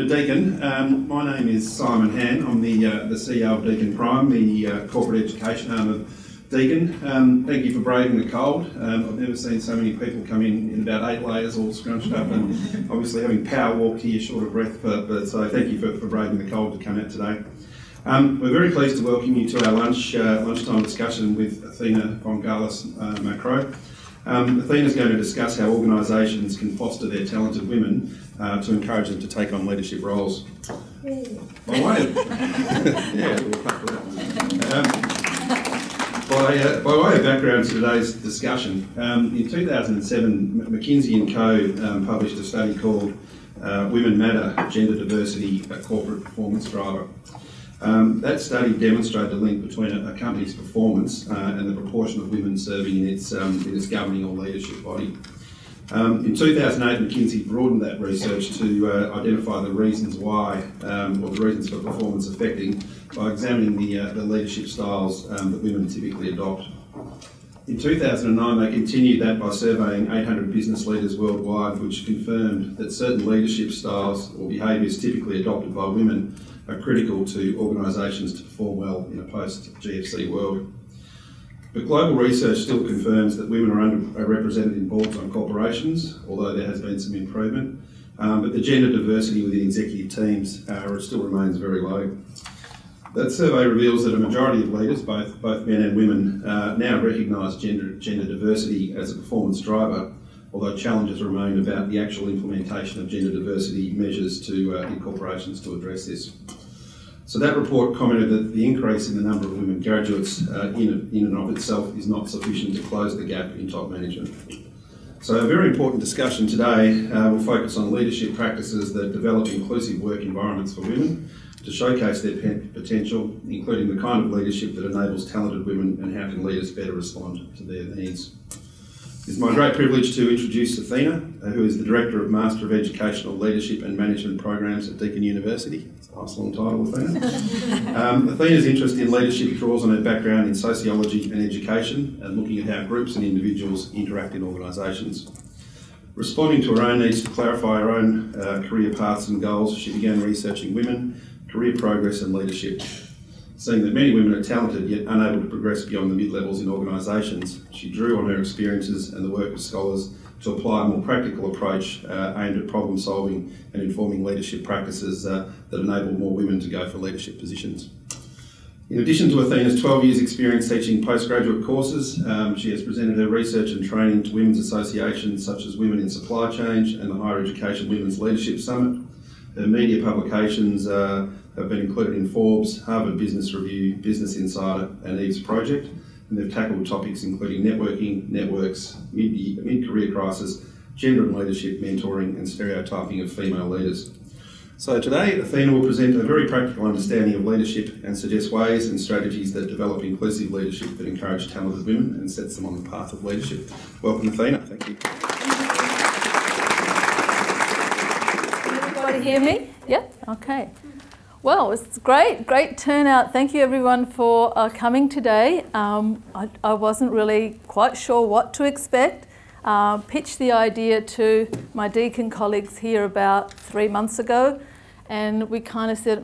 to Deakin. My name is Simon Han. I'm the CEO of Deakin Prime, the corporate education arm of Deakin. Thank you for braving the cold. I've never seen so many people come in about 8 layers all scrunched up, and obviously having power walked here short of breath, but so thank you for braving the cold to come out today. We're very pleased to welcome you to our lunchtime discussion with Athena Vongalis-Macrow. Athena is going to discuss how organisations can foster their talented women to encourage them to take on leadership roles. By way of, yeah, we'll clap for that one. By way of background to today's discussion, in 2007, McKinsey & Co published a study called Women Matter, Gender Diversity, a Corporate Performance Driver. That study demonstrated the link between a company's performance and the proportion of women serving in its governing or leadership body. In 2008, McKinsey broadened that research to identify the reasons why, or the reasons for performance affecting, by examining the leadership styles that women typically adopt. In 2009, they continued that by surveying 800 business leaders worldwide, which confirmed that certain leadership styles or behaviours typically adopted by women are critical to organisations to perform well in a post-GFC world. But global research still confirms that women are underrepresented in boards on corporations, although there has been some improvement. But the gender diversity within executive teams still remains very low. That survey reveals that a majority of leaders, both men and women, now recognise gender diversity as a performance driver, although challenges remain about the actual implementation of gender diversity measures in corporations to address this. So that report commented that the increase in the number of women graduates in and of itself is not sufficient to close the gap in top management. So a very important discussion today will focus on leadership practices that develop inclusive work environments for women to showcase their potential, including the kind of leadership that enables talented women and how can leaders better respond to their needs. It's my great privilege to introduce Athena, who is the Director of Master of Educational Leadership and Management Programs at Deakin University. It's a nice long title, Athena. Athena's interest in leadership draws on her background in sociology and education and looking at how groups and individuals interact in organisations. Responding to her own needs to clarify her own career paths and goals, she began researching women, career progress and leadership. Seeing that many women are talented yet unable to progress beyond the mid-levels in organisations, she drew on her experiences and the work of scholars to apply a more practical approach aimed at problem solving and informing leadership practices that enable more women to go for leadership positions. In addition to Athena's 12 years experience teaching postgraduate courses, she has presented her research and training to women's associations such as Women in Supply Chain and the Higher Education Women's Leadership Summit. Her media publications have been included in Forbes, Harvard Business Review, Business Insider and Eve's Project, and they've tackled topics including networking, networks, mid-career crisis, gender and leadership, mentoring and stereotyping of female leaders. So today, Athena will present a very practical understanding of leadership and suggest ways and strategies that develop inclusive leadership that encourage talented women and sets them on the path of leadership. Welcome, Athena. Thank you. Everybody hear me? Yep. Okay. Well, it's great turnout. Thank you everyone for coming today. I wasn't really quite sure what to expect. Pitched the idea to my Deakin colleagues here about 3 months ago, and we kind of said,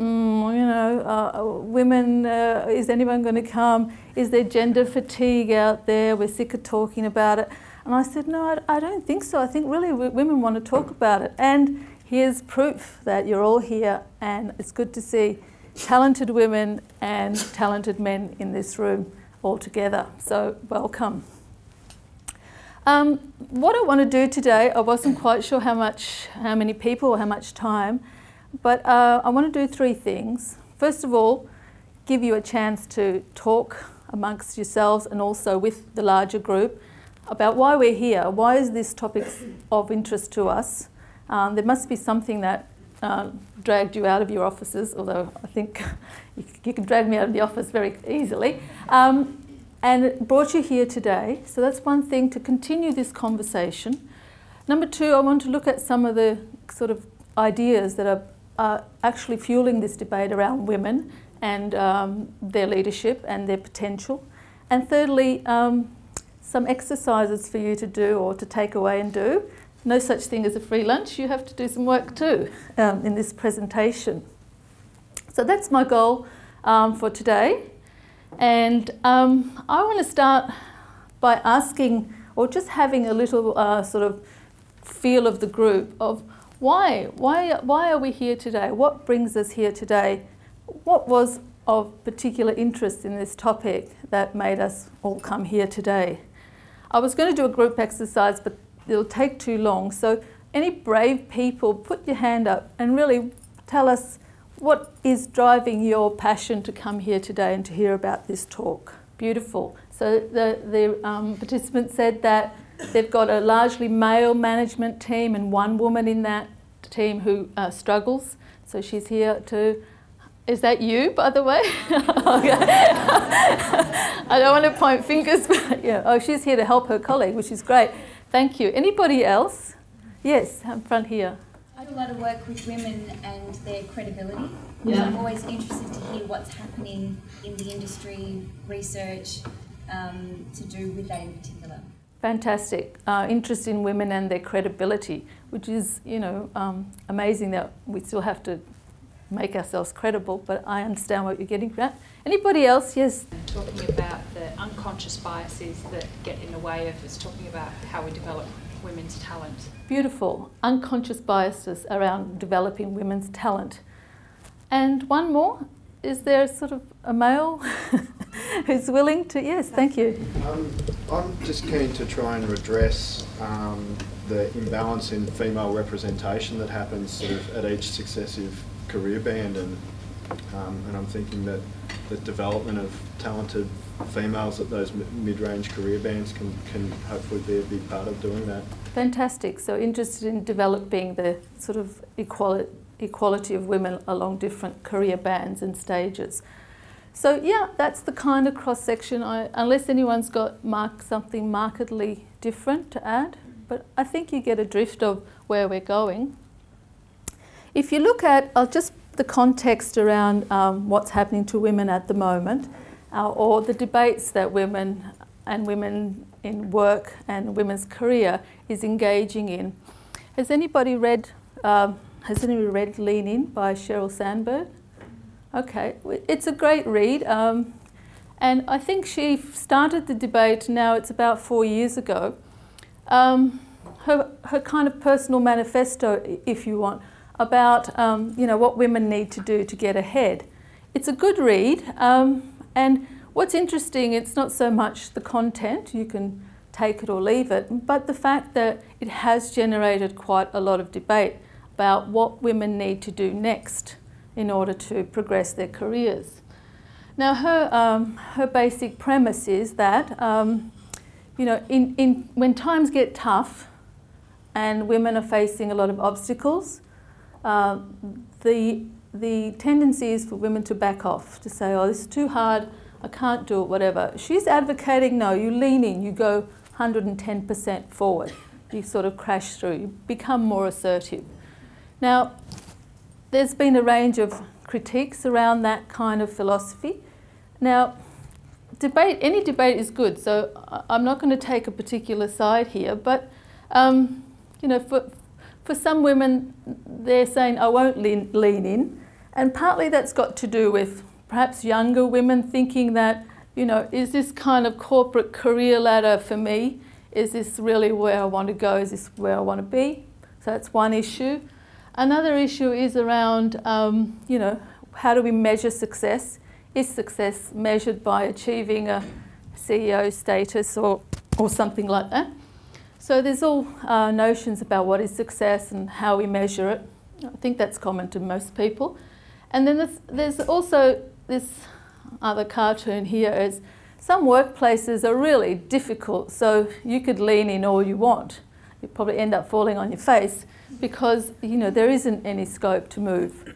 women, is anyone going to come? Is there gender fatigue out there? We're sick of talking about it. And I said, no, I don't think so. I think really women want to talk about it. And here's proof that you're all here, and it's good to see talented women and talented men in this room all together. So welcome. What I want to do today, I wasn't quite sure how many people or how much time, but I want to do 3 things. First of all, give you a chance to talk amongst yourselves and also with the larger group about why we're here. Why is this topic of interest to us? There must be something that dragged you out of your offices, although I think you can drag me out of the office very easily, and it brought you here today. So that's one thing, to continue this conversation. Number 2, I want to look at some of the sort of ideas that are actually fueling this debate around women and their leadership and their potential. And thirdly, some exercises for you to do or to take away and do no such thing as a free lunch. You have to do some work too in this presentation. So that's my goal for today. And I want to start by asking, or just having a little sort of feel of the group of why are we here today? What brings us here today? What was of particular interest in this topic that made us all come here today? I was going to do a group exercise, but it'll take too long. So any brave people, put your hand up and really tell us what is driving your passion to come here today and to hear about this talk. Beautiful. So the participants said that they've got a largely male management team and one woman in that team who struggles. So she's here to... Is that you, by the way? I don't want to point fingers, but yeah. Oh, she's here to help her colleague, which is great. Thank you. Anybody else? Yes, in front here. I do a lot of work with women and their credibility. Yeah. I'm always interested to hear what's happening in the industry, research, to do with that in particular. Fantastic. Interest in women and their credibility, which is, you know, amazing that we still have to make ourselves credible, but I understand what you're getting at. Anybody else? Yes? Talking about the unconscious biases that get in the way of us talking about how we develop women's talent. Beautiful. Unconscious biases around developing women's talent. And one more. Is there sort of a male who's willing to? Yes, thank you. I'm just keen to try and redress the imbalance in female representation that happens sort of at each successive career band, and I'm thinking that the development of talented females at those mid-range career bands can hopefully be a big part of doing that. Fantastic. So interested in developing the sort of equality of women along different career bands and stages. So yeah, that's the kind of cross-section. Unless anyone's got something markedly different to add, but I think you get a drift of where we're going. If you look at just the context around what's happening to women at the moment, or the debates that women in work and women's career is engaging in. Has anybody read Lean In by Sheryl Sandberg? Okay, it's a great read, and I think she started the debate, now it's about 4 years ago, her kind of personal manifesto, if you want, about you know, what women need to do to get ahead. It's a good read, and what's interesting, it's not so much the content, you can take it or leave it, but the fact that it has generated quite a lot of debate about what women need to do next in order to progress their careers. Now her basic premise is that you know, when times get tough and women are facing a lot of obstacles, the tendency is for women to back off, to say, oh, this is too hard, I can't do it, whatever. She's advocating, no, you lean in, you go 110% forward. You sort of crash through, you become more assertive. Now, there's been a range of critiques around that kind of philosophy. Now, any debate is good, so I'm not going to take a particular side here, but you know, for some women, they're saying, I won't lean in, and partly that's got to do with perhaps younger women thinking that, you know, is this kind of corporate career ladder for me? Is this really where I want to go? Is this where I want to be? So that's one issue. Another issue is around, you know, how do we measure success? Is success measured by achieving a CEO status or something like that? So there's all notions about what is success and how we measure it. I think that's common to most people. And then there's also this other cartoon here is some workplaces are really difficult, so you could lean in all you want. You'd probably end up falling on your face because, you know, there isn't any scope to move.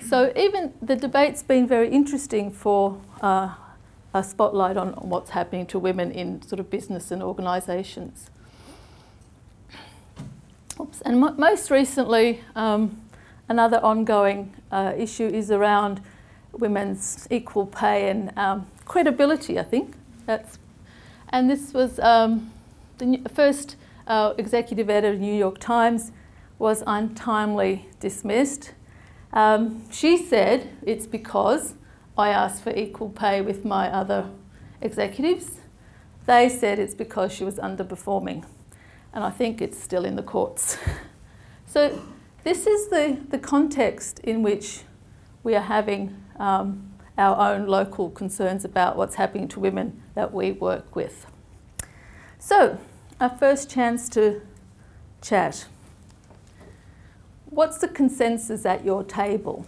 So even the debate's been very interesting for a spotlight on what's happening to women in sort of business and organisations. Oops. And most recently, another ongoing issue is around women's equal pay and credibility, I think. And this was the first executive editor of the New York Times, was untimely dismissed. She said it's because I asked for equal pay with my other executives. They said it's because she was underperforming. And I think it's still in the courts. So this is the context in which we are having our own local concerns about what's happening to women that we work with. So, our first chance to chat. What's the consensus at your table?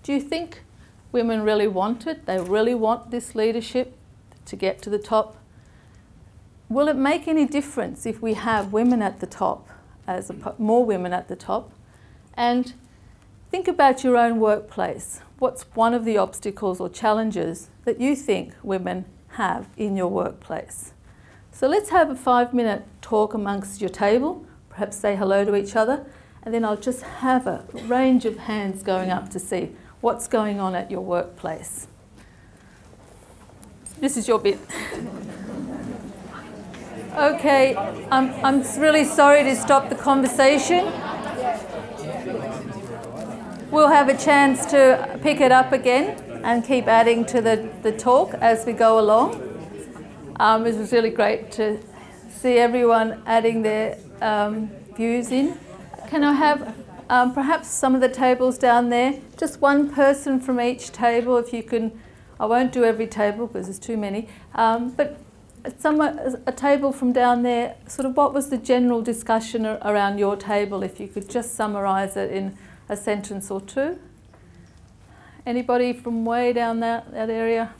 Do you think women really want it? They really want this leadership to get to the top? Will it make any difference if we have women at the top, more women at the top? And think about your own workplace. What's one of the obstacles or challenges that you think women have in your workplace? So let's have a 5-minute talk amongst your table, perhaps say hello to each other, and then I'll just have a range of hands going up to see what's going on at your workplace. This is your bit. Okay, I'm really sorry to stop the conversation. We'll have a chance to pick it up again and keep adding to the talk as we go along. It was really great to see everyone adding their views in. Can I have perhaps some of the tables down there? Just one person from each table, if you can. I won't do every table because there's too many. But a table from down there, sort of what was the general discussion around your table, if you could just summarise it in a sentence or two? Anybody from way down that area?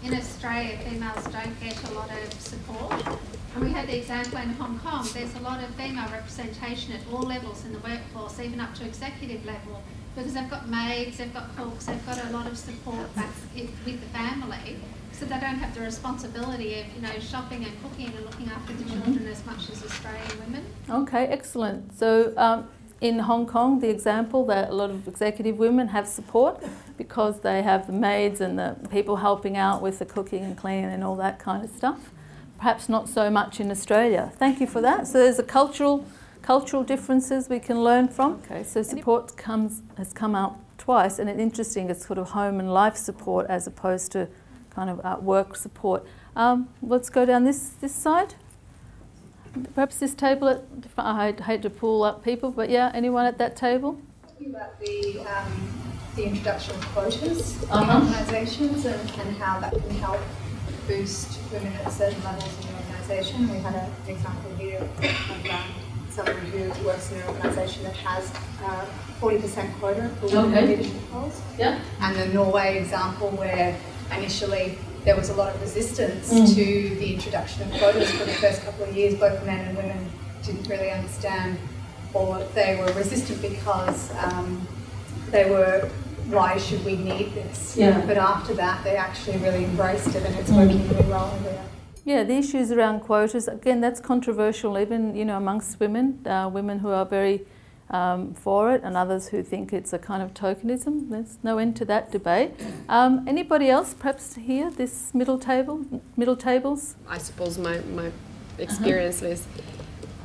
In Australia, females don't get a lot of support. And we had the example in Hong Kong, there's a lot of female representation at all levels in the workforce, even up to executive level, because they've got maids, they've got cooks, they've got a lot of support with the family, so they don't have the responsibility of, shopping and cooking and looking after the children as much as Australian women. Okay, excellent. So in Hong Kong, the example that a lot of executive women have support because they have the maids and the people helping out with the cooking and cleaning and all that kind of stuff. Perhaps not so much in Australia. Thank you for that. So there's a cultural differences we can learn from. Okay, so support has come out twice, and it's interesting, it's sort of home and life support as opposed to kind of work support. Let's go down this side. Perhaps this table, I hate to pull up people, but yeah, anyone at that table? Talking about the introduction of quotas in organisations and how that can help boost women at certain levels in the organisation. We had an example here of someone who works in an organisation that has 40% quota for women in leadership roles. Yeah. And the Norway example where initially there was a lot of resistance to the introduction of quotas for the first couple of years. Both men and women didn't really understand, or they were resistant because they were, why should we need this? Yeah. But after that, they actually really embraced it, and it's working really well over there. Yeah, the issues around quotas, again, that's controversial even, amongst women, women who are very for it and others who think it's a kind of tokenism. There's no end to that debate. Anybody else perhaps here, this middle tables? I suppose my experience is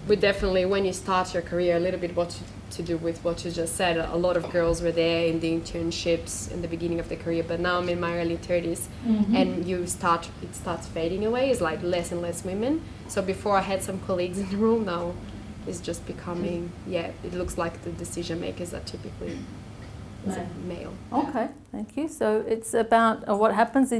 we definitely, when you start your career, a little bit what to do with what you just said. A lot of girls were there in the internships in the beginning of the career, but now I'm in my early 30s and it starts fading away. It's like less and less women. So before I had some colleagues in the room, now it's just becoming, it looks like the decision makers are typically male. Okay, thank you. So it's about what happens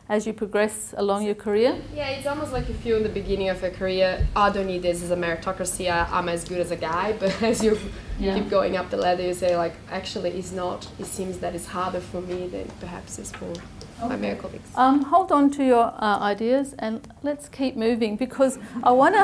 as you progress along your career? Yeah, it's almost like if you're in the beginning of a career, I don't need this as a meritocracy, I'm as good as a guy, but as you keep going up the ladder, you say like, actually it's not, it seems that it's harder for me than perhaps it's for my male colleagues. Hold on to your ideas and let's keep moving, because I want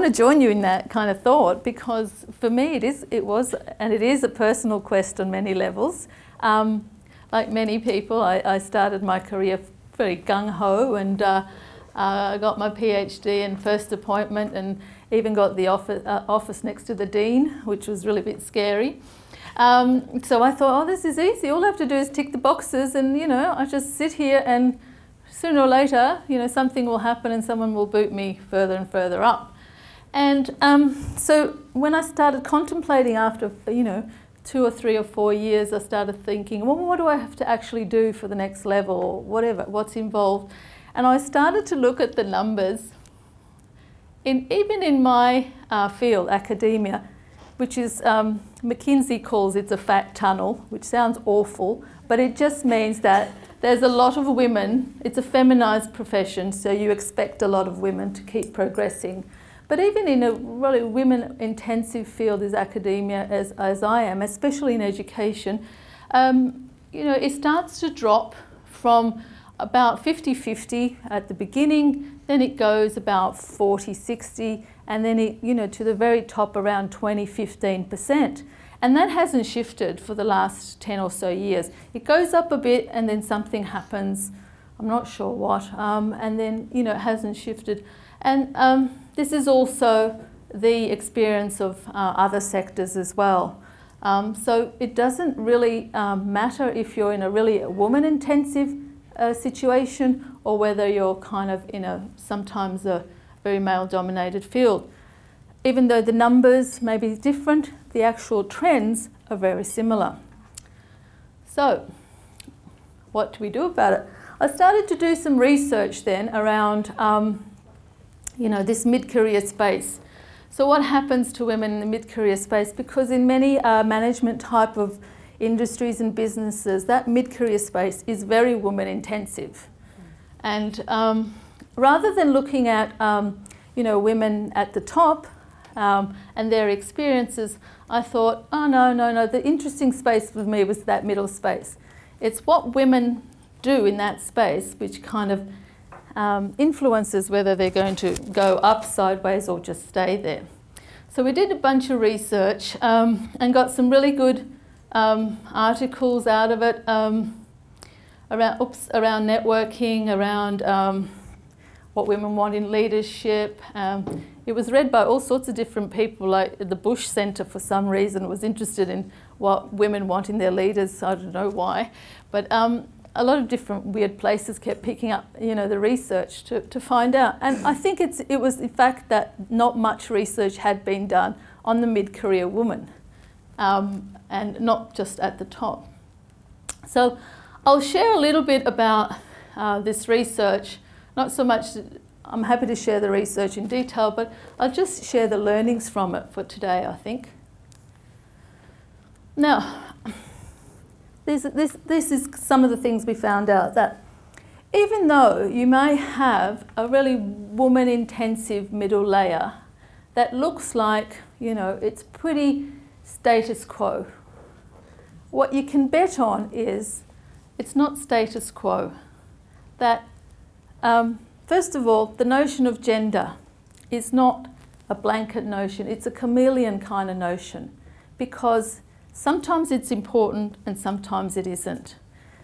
to join you in that kind of thought, because for me it is a personal quest on many levels. Like many people, I started my career very gung-ho and I got my PhD and first appointment and even got the office next to the dean, which was really a bit scary. So I thought, this is easy. All I have to do is tick the boxes and, I just sit here and sooner or later, you know, something will happen and someone will boot me further and further up. And so when I started contemplating after, you know, 2 or 3 or 4 years, I started thinking, well, what do I have to actually do for the next level, or whatever, what's involved? And I started to look at the numbers. Even in my field, academia, which is, McKinsey calls it a fat tunnel, which sounds awful, but it just means that there's a lot of women. It's a feminized profession, so you expect a lot of women to keep progressing. But even in a really women-intensive field as academia, as I am, especially in education, you know, it starts to drop from about 50-50 at the beginning, then it goes about 40-60, and then it, you know, to the very top around 20-15%. And that hasn't shifted for the last 10 or so years. It goes up a bit and then something happens, I'm not sure what, and then, you know, it hasn't shifted. And this is also the experience of other sectors as well. So it doesn't really matter if you're in a really woman-intensive situation or whether you're kind of in a sometimes a very male-dominated field. Even though the numbers may be different, the actual trends are very similar. So what do we do about it? I started to do some research then around you know, this mid-career space. So what happens to women in the mid-career space? Because in many management type of industries and businesses, that mid-career space is very woman-intensive. And rather than looking at you know, women at the top and their experiences, I thought, oh no, the interesting space for me was that middle space. It's what women do in that space which kind of influences whether they're going to go up, sideways, or just stay there. So we did a bunch of research and got some really good articles out of it around networking, around what women want in leadership. It was read by all sorts of different people, like the Bush Centre for some reason was interested in what women want in their leaders. I don't know why, but a lot of different weird places kept picking up, you know, the research to find out. And I think it was in fact that not much research had been done on the mid-career woman, and not just at the top. So I'll share a little bit about this research. Not so much, I'm happy to share the research in detail, but I'll just share the learnings from it for today, I think. Now, this is some of the things we found out, that even though you may have a really woman-intensive middle layer that looks like, you know, it's pretty status quo, what you can bet on is it's not status quo. That, first of all, the notion of gender is not a blanket notion, it's a chameleon kind of notion, because sometimes it's important and sometimes it isn't.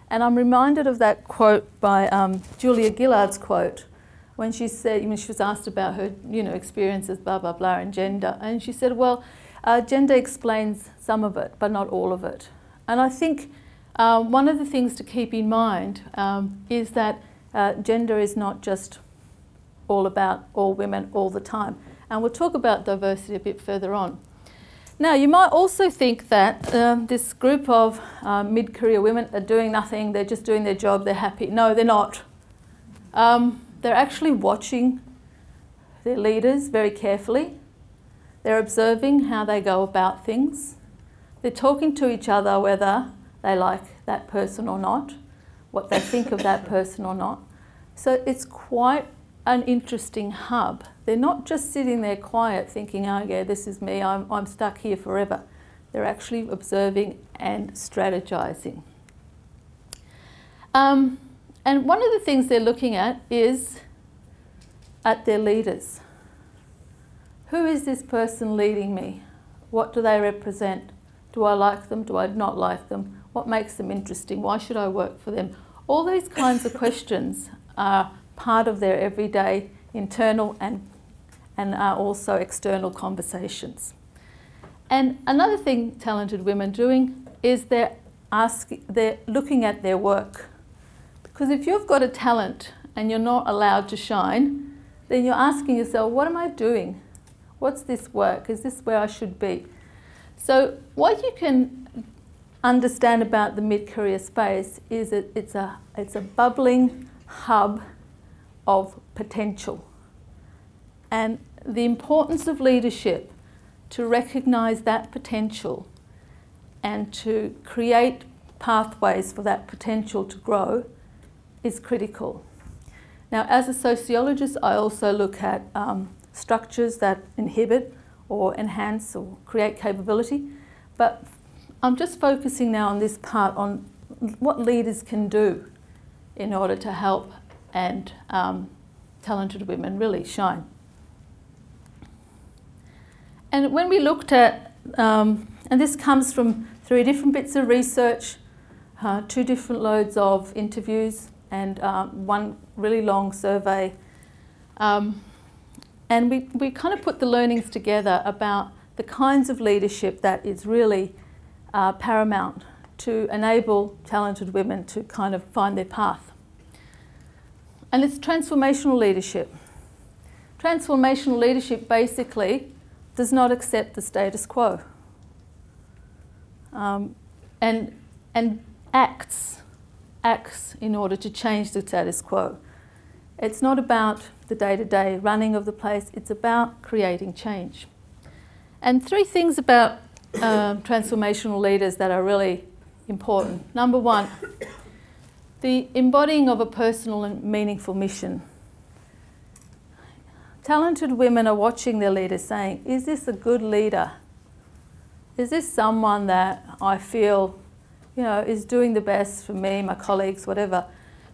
And I'm reminded of that quote by Julia Gillard's quote when she said, when she was asked about her, you know, experiences, blah, blah, blah, and gender. And she said, well, gender explains some of it, but not all of it. And I think one of the things to keep in mind is that gender is not just all about all women all the time. And we'll talk about diversity a bit further on. Now, you might also think that this group of mid-career women are doing nothing, they're just doing their job, they're happy. No, they're not. They're actually watching their leaders very carefully. They're observing how they go about things. They're talking to each other whether they like that person or not, what they think of that person or not. So it's quite an interesting hub. They're not just sitting there quiet thinking, oh yeah, this is me, I'm stuck here forever. They're actually observing and strategizing. And one of the things they're looking at is at their leaders. Who is this person leading me? What do they represent? Do I like them? Do I not like them? What makes them interesting? Why should I work for them? All these kinds of questions are part of their everyday internal and also external conversations. And another thing talented women are doing is they're looking at their work. Because if you've got a talent and you're not allowed to shine, then you're asking yourself, what am I doing? What's this work? Is this where I should be? So what you can understand about the mid-career space is that it's a bubbling hub of potential. And the importance of leadership to recognise that potential and to create pathways for that potential to grow is critical. Now, as a sociologist, I also look at structures that inhibit or enhance or create capability, but I'm just focusing now on this part on what leaders can do in order to help and talented women really shine. And when we looked at, and this comes from 3 different bits of research, 2 different loads of interviews, and 1 really long survey. And we kind of put the learnings together about the kinds of leadership that is really paramount to enable talented women to kind of find their path. And it's transformational leadership. Transformational leadership basically does not accept the status quo and acts in order to change the status quo. It's not about the day-to-day running of the place, it's about creating change. And 3 things about transformational leaders that are really important. Number 1, the embodying of a personal and meaningful mission. Talented women are watching their leaders saying, is this a good leader? Is this someone that I feel, is doing the best for me, my colleagues, whatever?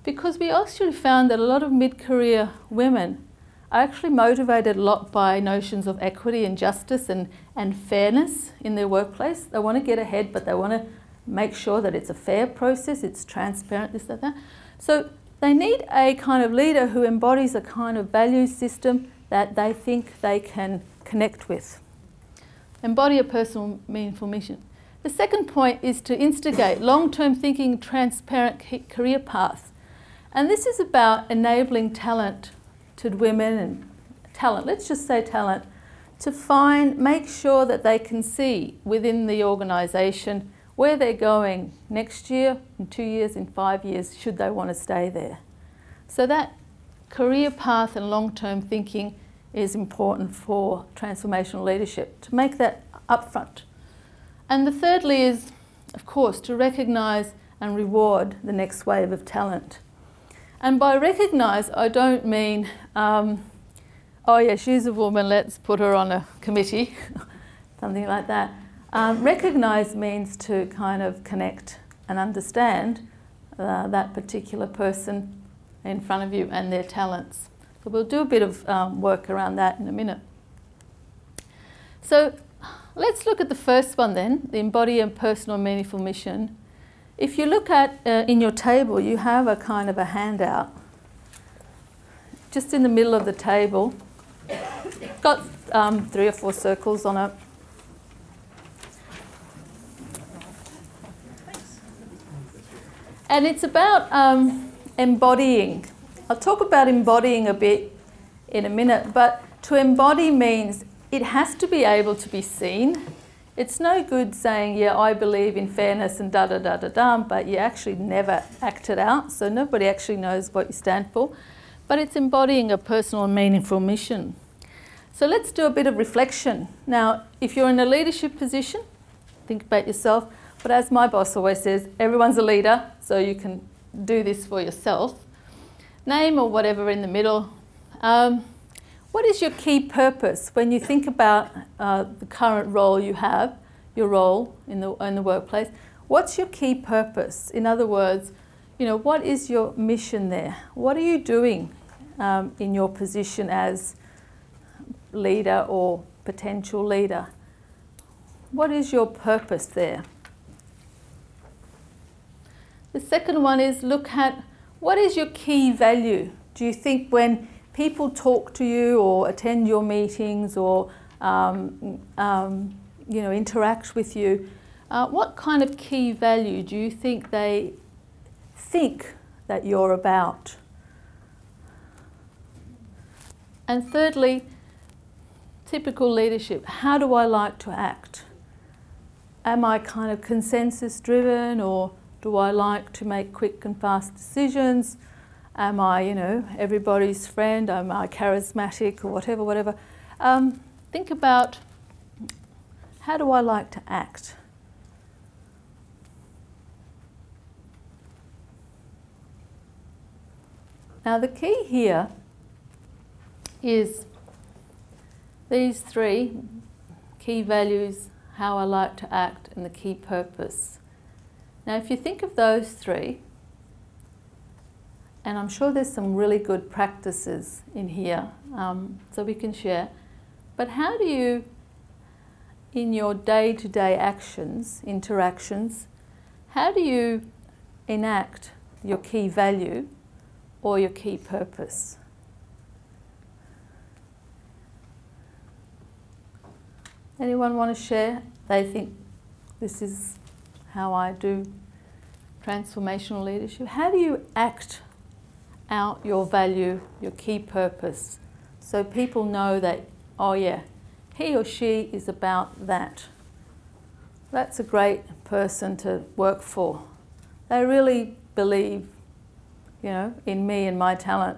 Because we actually found that a lot of mid-career women are actually motivated a lot by notions of equity and justice and fairness in their workplace. They want to get ahead, but they want to make sure that it's a fair process, it's transparent, this, that. So they need a kind of leader who embodies a kind of value system that they think they can connect with. Embody a personal, meaningful mission. The second point is to instigate long-term thinking, transparent career paths. And this is about enabling talented women and talent, let's just say talent, to make sure that they can see within the organisation where they're going next year, in 2 years, in 5 years, should they want to stay there. So that career path and long-term thinking is important for transformational leadership, to make that upfront. And the thirdly is, of course, to recognise and reward the next wave of talent. And by recognise, I don't mean, oh yeah, she's a woman, let's put her on a committee, something like that. Recognise means to kind of connect and understand that particular person in front of you and their talents. So we'll do a bit of work around that in a minute. So let's look at the first one then, the embody a personal and meaningful mission. If you look at, in your table, you have a kind of a handout. Just in the middle of the table, got 3 or 4 circles on it. And it's about embodying. I'll talk about embodying a bit in a minute, but to embody means it has to be able to be seen. It's no good saying, yeah, I believe in fairness and da-da-da-da-da, but you actually never act it out, so nobody actually knows what you stand for. But it's embodying a personal and meaningful mission. So let's do a bit of reflection. Now, if you're in a leadership position, think about yourself. But as my boss always says, everyone's a leader, so you can do this for yourself. Name or whatever in the middle. What is your key purpose when you think about the current role you have, your role in the workplace? What's your key purpose? In other words, what is your mission there? What are you doing in your position as leader or potential leader? What is your purpose there? The second one is look at what is your key value? Do you think when people talk to you or attend your meetings or interact with you, what kind of key value do you think they think that you're about? And thirdly, typical leadership. How do I like to act? Am I kind of consensus driven, or do I like to make quick and fast decisions? Am I, everybody's friend? Am I charismatic, or whatever? Think about, how do I like to act? Now the key here is these three key values: how I like to act and the key purpose. Now if you think of those three, and I'm sure there's some really good practices in here, so we can share, but how do you, in your day-to-day actions, interactions, how do you enact your key value or your key purpose? Anyone want to share? They think this is how I do transformational leadership. How do you act out your value, your key purpose, so people know that, oh yeah, he or she is about that. That's a great person to work for. They really believe, in me and my talent.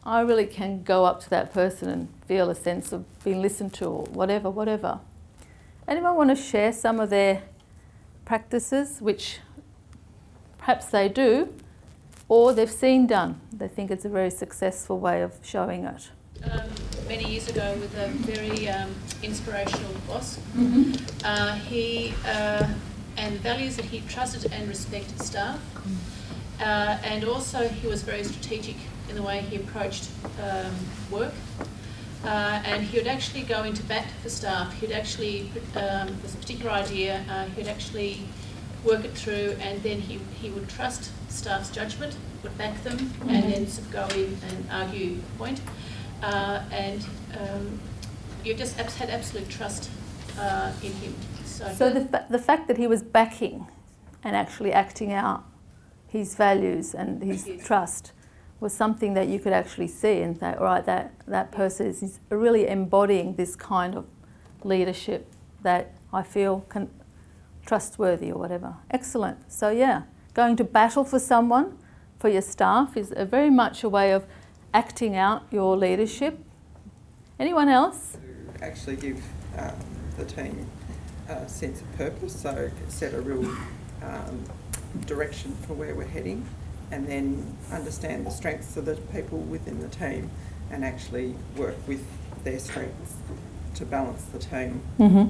I really can go up to that person and feel a sense of being listened to, or whatever. Anyone want to share some of their practices, which perhaps they do, or they've seen done? They think it's a very successful way of showing it. Many years ago, with a very inspirational boss, he and the values that he trusted and respected staff, and also he was very strategic in the way he approached work, and he would actually go into bat for staff. He'd actually, there's a particular idea, he'd actually work it through, and then he would trust staff's judgment, would back them, and then sort of go in and argue the point. And you just had absolute trust in him. So the fact that he was backing and actually acting out his values and his trust was something that you could actually see and say, all right, that person is really embodying this kind of leadership that I feel trustworthy or whatever. Excellent. So yeah, going to battle for someone, for your staff, is very much a way of acting out your leadership. Anyone else? To actually give the team a sense of purpose, so set a real direction for where we're heading, and then understand the strengths of the people within the team and actually work with their strengths to balance the team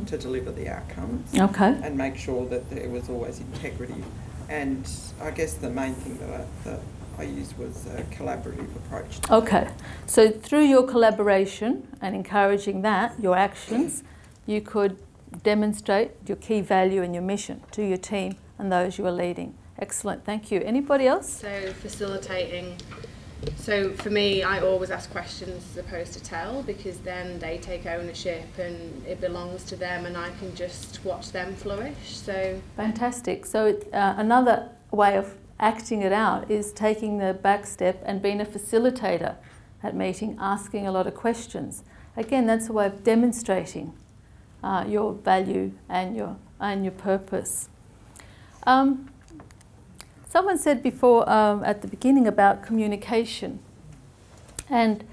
to deliver the outcomes. Okay. And make sure that there was always integrity. And I guess the main thing that I used was a collaborative approach. Okay, so through your collaboration and encouraging that, your actions, you could demonstrate your key value and your mission to your team and those you are leading. Excellent, thank you. Anybody else? So facilitating. So for me, I always ask questions as opposed to tell, because then they take ownership and it belongs to them, and I can just watch them flourish. So fantastic. So another way of acting it out is taking the back step and being a facilitator at meeting, asking a lot of questions. Again, that's a way of demonstrating your value and your purpose. Someone said before at the beginning about communication, and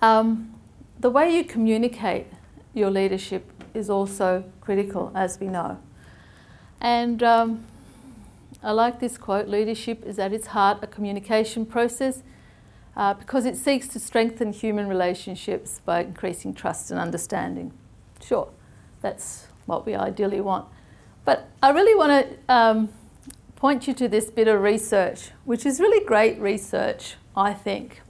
the way you communicate your leadership is also critical, as we know. And I like this quote: leadership is at its heart a communication process because it seeks to strengthen human relationships by increasing trust and understanding. Sure, that's what we ideally want. But I really want to point you to this bit of research, which is really great research, I think.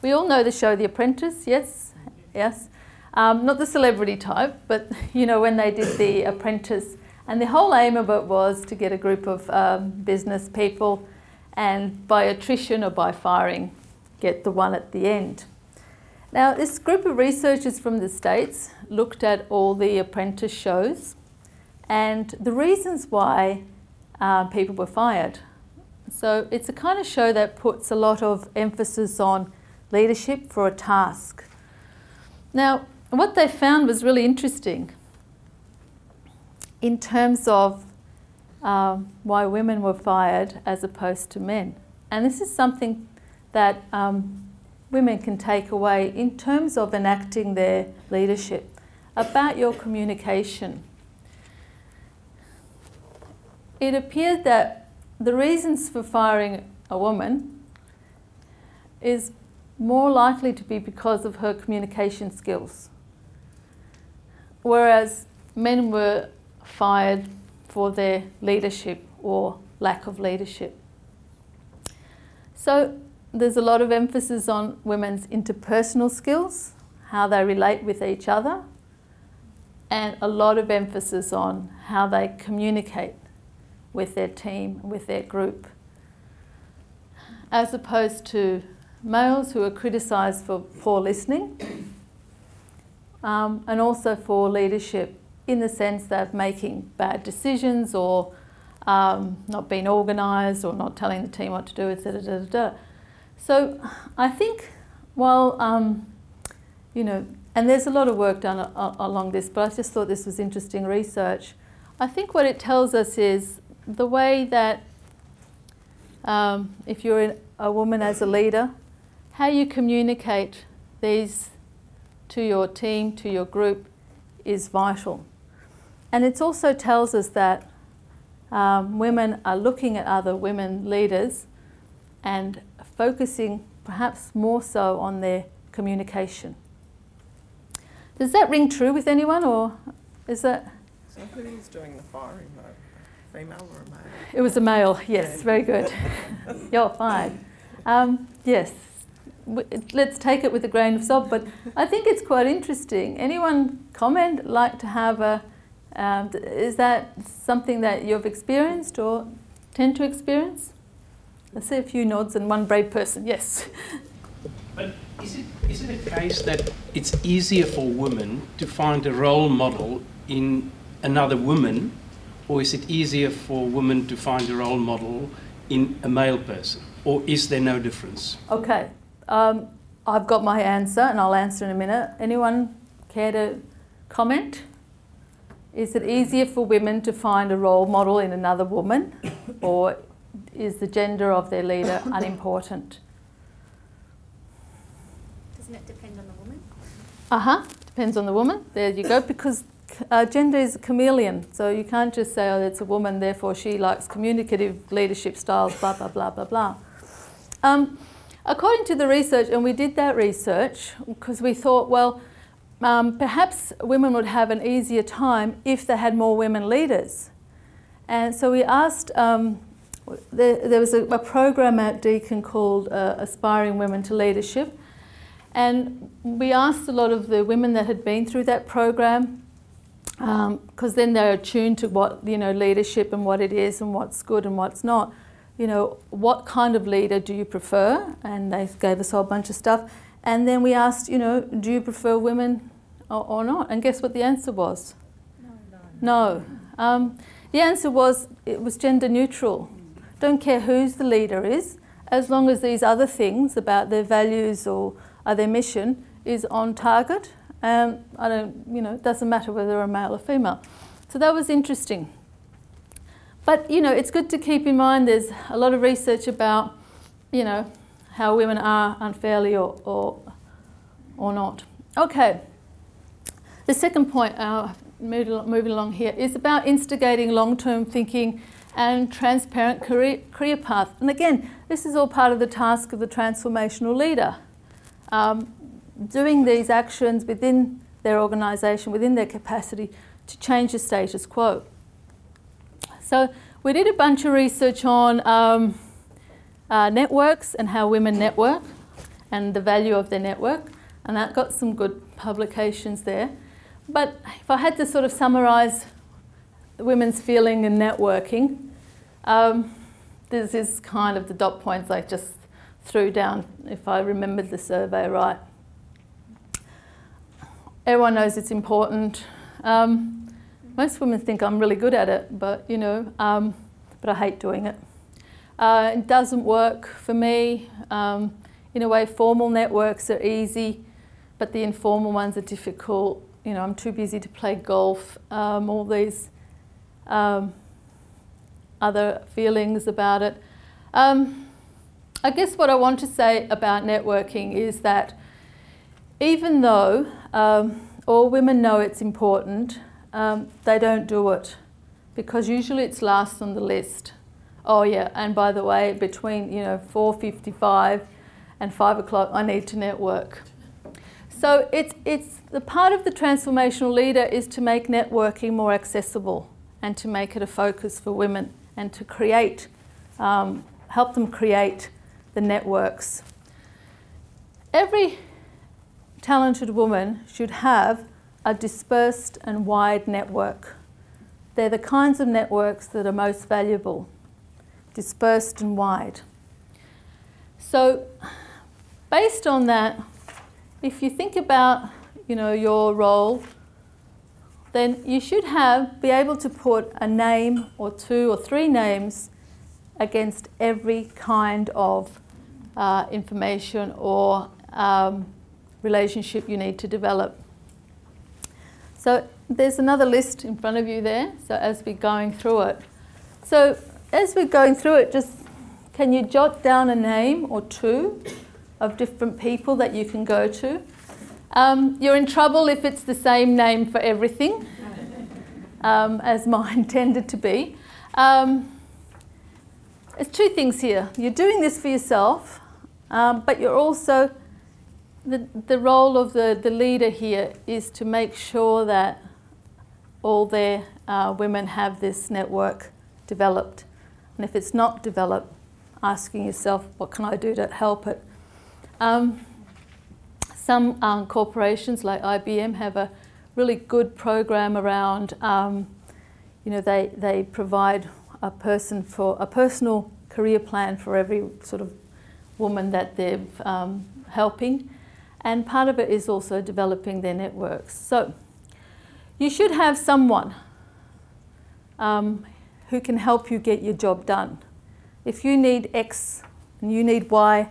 We all know the show The Apprentice, yes? Yes. Not the celebrity type, but when they did The Apprentice, and the whole aim of it was to get a group of business people, and by attrition or by firing, get the one at the end. Now, this group of researchers from the States looked at all the Apprentice shows, and the reasons why people were fired So it's a kind of show that puts a lot of emphasis on leadership for a task. Now, what they found was really interesting in terms of why women were fired as opposed to men. And this is something that women can take away in terms of enacting their leadership, about your communication. It appeared that the reasons for firing a woman is more likely to be because of her communication skills, whereas men were fired for their leadership or lack of leadership. So there's a lot of emphasis on women's interpersonal skills, how they relate with each other, and a lot of emphasis on how they communicate with their team, with their group, as opposed to males who are criticised for poor listening and also for leadership in the sense that making bad decisions or not being organised or not telling the team what to do, etc. So I think while, you know, and there's a lot of work done along this, but I just thought this was interesting research. I think what it tells us is the way that if you're a woman as a leader, how you communicate these to your team, to your group, is vital. And it also tells us that women are looking at other women leaders and focusing perhaps more so on their communication. Does that ring true with anyone, or is that? So who was doing the firing though? Female or a male? It was a male, yes, very good. You're fine. Yes, let's take it with a grain of salt, but I think it's quite interesting. Anyone comment, like to have a, is that something that you've experienced or tend to experience? I see a few nods and one brave person, yes. But is it a case that it's easier for women to find a role model in another woman, or is it easier for women to find a role model in a male person, or is there no difference? Okay, I've got my answer and I'll answer in a minute. Anyone care to comment? Is it easier for women to find a role model in another woman, or is the gender of their leader unimportant? Doesn't it depend on the woman? Depends on the woman. There you go, because gender is a chameleon, so you can't just say, oh, it's a woman, therefore she likes communicative leadership styles, blah, blah, blah, blah, blah. According to the research, and we did that research because we thought, well, perhaps women would have an easier time if they had more women leaders. And so we asked, there was a program at Deakin called Aspiring Women to Leadership, and we asked a lot of the women that had been through that program, because then they're attuned to what, you know, leadership and what it is and what's good and what's not. You know, what kind of leader do you prefer? And they gave us a whole bunch of stuff. And then we asked, you know, do you prefer women or not? And guess what the answer was? No. The answer was, it was gender neutral. Don't care whose the leader is, as long as these other things about their values or their mission is on target. I don't, you know, it doesn't matter whether they're a male or female. So that was interesting. But, you know, it's good to keep in mind there's a lot of research about, you know, how women are unfairly or not. Okay. The second point, moving along here, is about instigating long-term thinking and transparent career path. And again, this is all part of the task of the transformational leader. Doing these actions within their organisation, within their capacity to change the status quo. So we did a bunch of research on networks and how women network and the value of their network, and that got some good publications there. But if I had to sort of summarise women's feeling in networking, this is kind of the dot points I just threw down, if I remembered the survey right. Everyone knows it's important. Most women think I'm really good at it, but you know, but I hate doing it. It doesn't work for me. In a way, formal networks are easy, but the informal ones are difficult. You know, I'm too busy to play golf. All these other feelings about it. I guess what I want to say about networking is that even though all women know it's important, they don't do it, because usually it's last on the list. Oh yeah, and by the way, between 4:55 and 5 o'clock, I need to network. So it's the part of the transformational leader is to make networking more accessible and to make it a focus for women and to create, help them create the networks. Every talented woman should have a dispersed and wide network. They're the kinds of networks that are most valuable, dispersed and wide. So based on that, if you think about your role, then you should be able to put a name or 2 or 3 names against every kind of information or relationship you need to develop. So there's another list in front of you there, so as we're going through it. So as we're going through it, just can you jot down a name or 2 of different people that you can go to? You're in trouble if it's the same name for everything, as mine tended to be. There's 2 things here. You're doing this for yourself, but you're also, the role of the leader here is to make sure that all their women have this network developed. And if it's not developed, asking yourself, what can I do to help it? Some corporations like IBM have a really good program around, they provide a personal career plan for every sort of woman that they're helping. And part of it is also developing their networks. So you should have someone who can help you get your job done. If you need X and you need Y,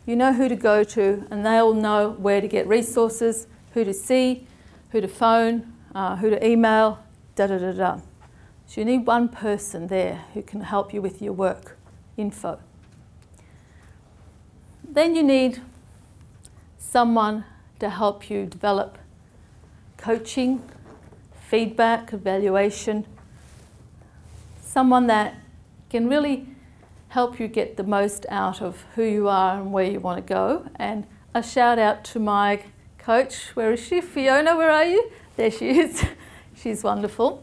you know who to go to, and they'll know where to get resources, who to see, who to phone, who to email, da-da-da-da. So you need one person there who can help you with your work info. Then you need someone to help you develop coaching, feedback, evaluation, someone that can really help you get the most out of who you are and where you want to go. And a shout out to my coach. Where is she? Fiona, where are you? There she is. She's wonderful.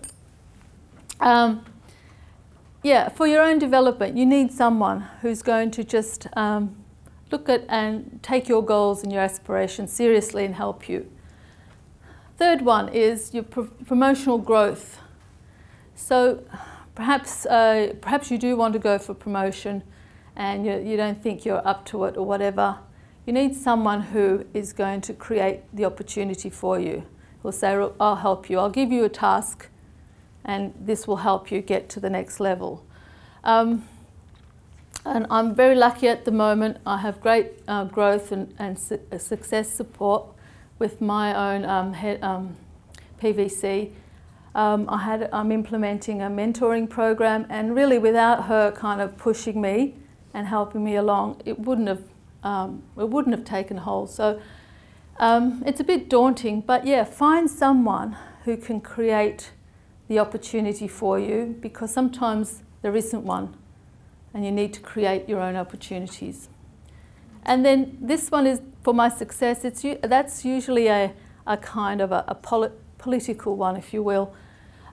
Yeah, for your own development, you need someone who's going to just look at and take your goals and your aspirations seriously and help you. Third one is your promotional growth. So perhaps you do want to go for promotion and you don't think you're up to it or whatever. You need someone who is going to create the opportunity for you. Who'll say, I'll help you, I'll give you a task and this will help you get to the next level. And I'm very lucky at the moment. I have great growth and success support with my own PVC. I'm implementing a mentoring program, and really without her kind of pushing me and helping me along, it wouldn't have taken hold. So it's a bit daunting, but yeah, find someone who can create the opportunity for you, because sometimes there isn't one and you need to create your own opportunities. And then this one is for my success. That's usually a kind of a political one, if you will.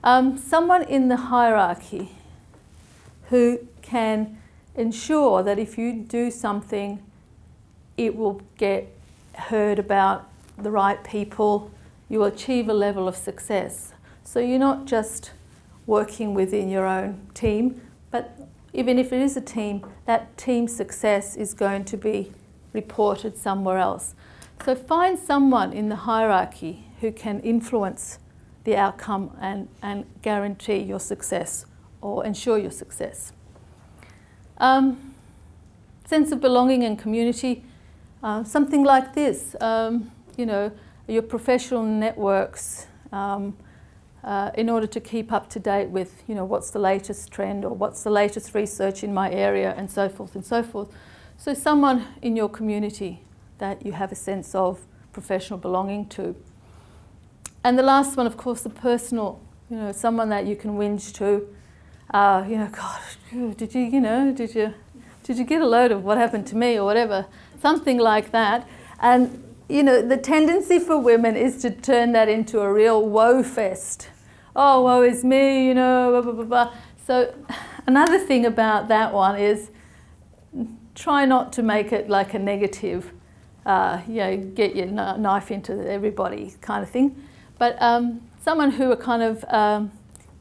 Someone in the hierarchy who can ensure that if you do something, it will get heard about, the right people, you will achieve a level of success. So you're not just working within your own team, but even if it is a team, that team's success is going to be reported somewhere else. So find someone in the hierarchy who can influence the outcome and guarantee your success or ensure your success. Sense of belonging and community, something like this, you know, your professional networks, in order to keep up to date with, you know, what's the latest trend or what's the latest research in my area, and so forth and so forth. So someone in your community that you have a sense of professional belonging to. And the last one, of course, the personal, you know, someone that you can whinge to, you know, gosh, did you get a load of what happened to me or whatever, something like that. And you know, the tendency for women is to turn that into a real woe fest. Oh, woe is me, you know, blah, blah, blah, blah. So another thing about that one is try not to make it like a negative, you know, get your knife into everybody kind of thing. But someone who are kind of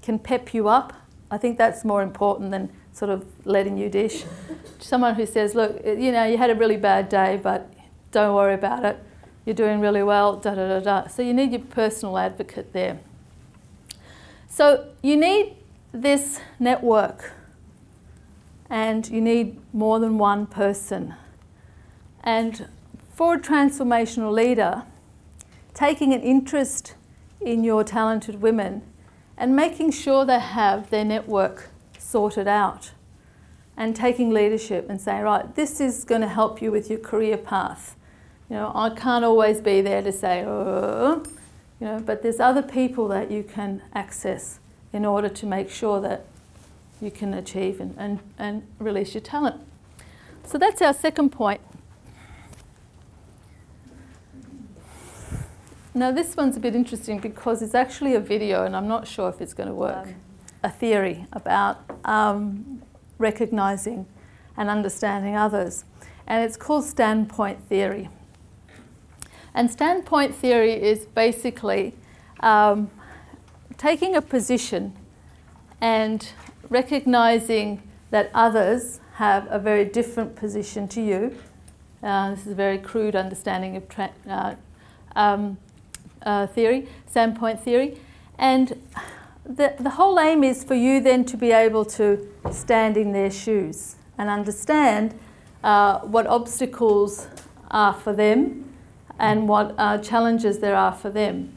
can pep you up, I think that's more important than sort of letting you dish. Someone who says, look, you know, you had a really bad day, but don't worry about it. You're doing really well, da da da da. So you need your personal advocate there. So you need this network, and you need more than one person. And for a transformational leader, taking an interest in your talented women and making sure they have their network sorted out, and taking leadership and saying, right, this is going to help you with your career path. You know, I can't always be there to say, oh, you know, but there's other people that you can access in order to make sure that you can achieve and release your talent. So that's our second point. Now this one's a bit interesting because it's actually a video and I'm not sure if it's going to work. A theory about recognizing and understanding others. And it's called standpoint theory. And standpoint theory is basically taking a position and recognizing that others have a very different position to you. This is a very crude understanding of theory, standpoint theory. And the whole aim is for you then to be able to stand in their shoes and understand what obstacles are for them and what challenges there are for them.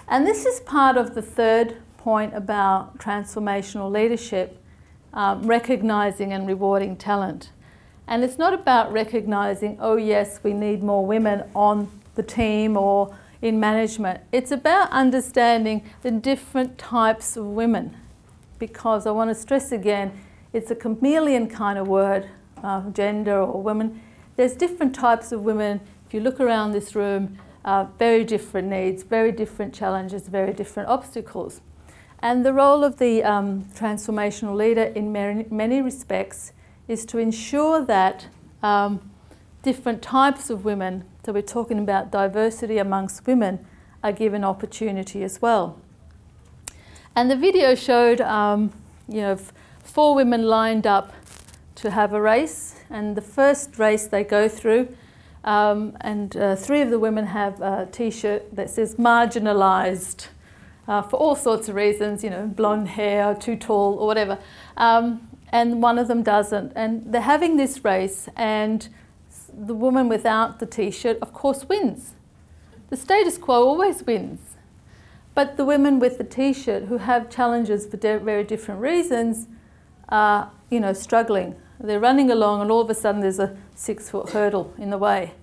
And this is part of the third point about transformational leadership, recognising and rewarding talent. And it's not about recognising, oh yes, we need more women on the team or in management. It's about understanding the different types of women, because I want to stress again, it's a chameleon kind of word, gender or women. There's different types of women. If you look around this room, very different needs, very different challenges, very different obstacles. And the role of the transformational leader in many respects is to ensure that different types of women, so we're talking about diversity amongst women, are given opportunity as well. And the video showed you know, 4 women lined up to have a race, and the first race they go through, and 3 of the women have a t-shirt that says marginalised for all sorts of reasons, you know, blonde hair, too tall or whatever, and one of them doesn't. And they're having this race, and the woman without the t-shirt of course wins. The status quo always wins. But the women with the t-shirt who have challenges for very different reasons are, you know, struggling. They're running along and all of a sudden there's a 6-foot hurdle in the way.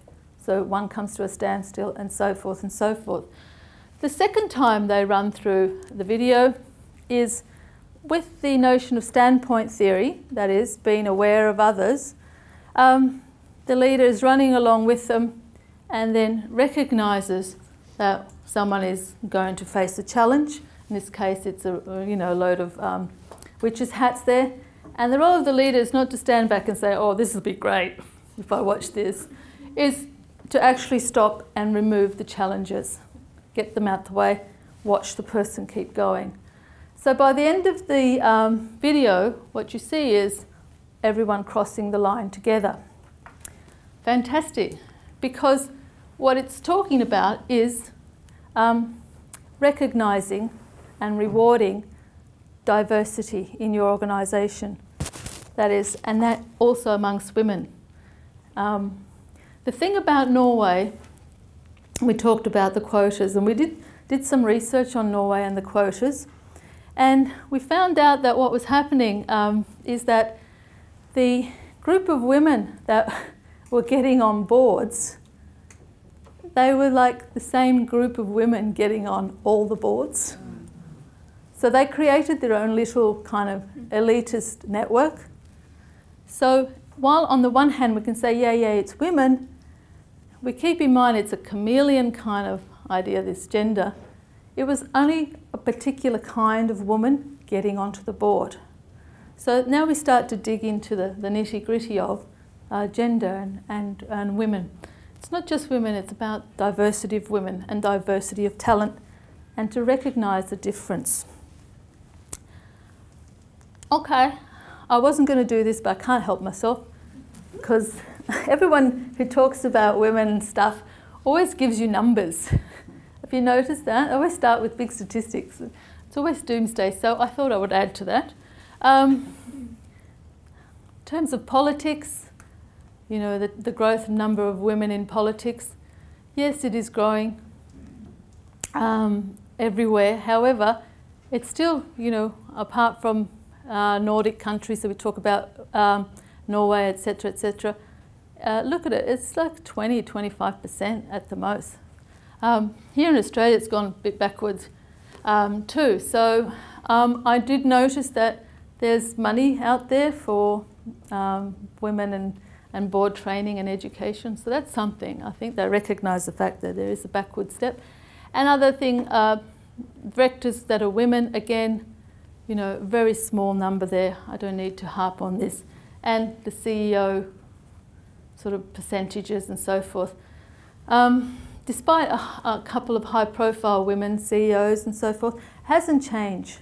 So one comes to a standstill and so forth and so forth. The second time they run through the video is with the notion of standpoint theory, that is, being aware of others. The leader is running along with them and then recognises that someone is going to face a challenge. In this case, it's a load of witches' hats there. And the role of the leader is not to stand back and say, oh, this will be great if I watch this, is to actually stop and remove the challenges, get them out the way, watch the person keep going. So by the end of the video, what you see is everyone crossing the line together. Fantastic, because what it's talking about is recognising and rewarding diversity in your organisation. that is, and that also amongst women. The thing about Norway, we talked about the quotas, and we did some research on Norway and the quotas, and we found out that what was happening is that the group of women that were getting on boards, they were like the same group of women getting on all the boards. So they created their own little kind of elitist network. So while on the one hand we can say, yeah, it's women, we keep in mind it's a chameleon kind of idea, this gender. It was only a particular kind of woman getting onto the board. So now we start to dig into the nitty-gritty of gender and women. It's not just women, it's about diversity of women and diversity of talent, and to recognise the difference. Okay, I wasn't going to do this, but I can't help myself, because everyone who talks about women and stuff always gives you numbers. Have you noticed that? I always start with big statistics. It's always doomsday, so I thought I would add to that. In terms of politics, you know, the growth number of women in politics, yes, it is growing everywhere. However, it's still, you know, apart from Nordic countries that we talk about, Norway, etc., look at it, it's like 20-25% at the most. Here in Australia it's gone a bit backwards too. So I did notice that there's money out there for women and board training and education, so that's something. I think they recognise the fact that there is a backward step. Another thing, directors that are women, again, you know, very small number there. I don't need to harp on this. And the CEO sort of percentages and so forth. Despite a couple of high-profile women CEOs and so forth, hasn't changed.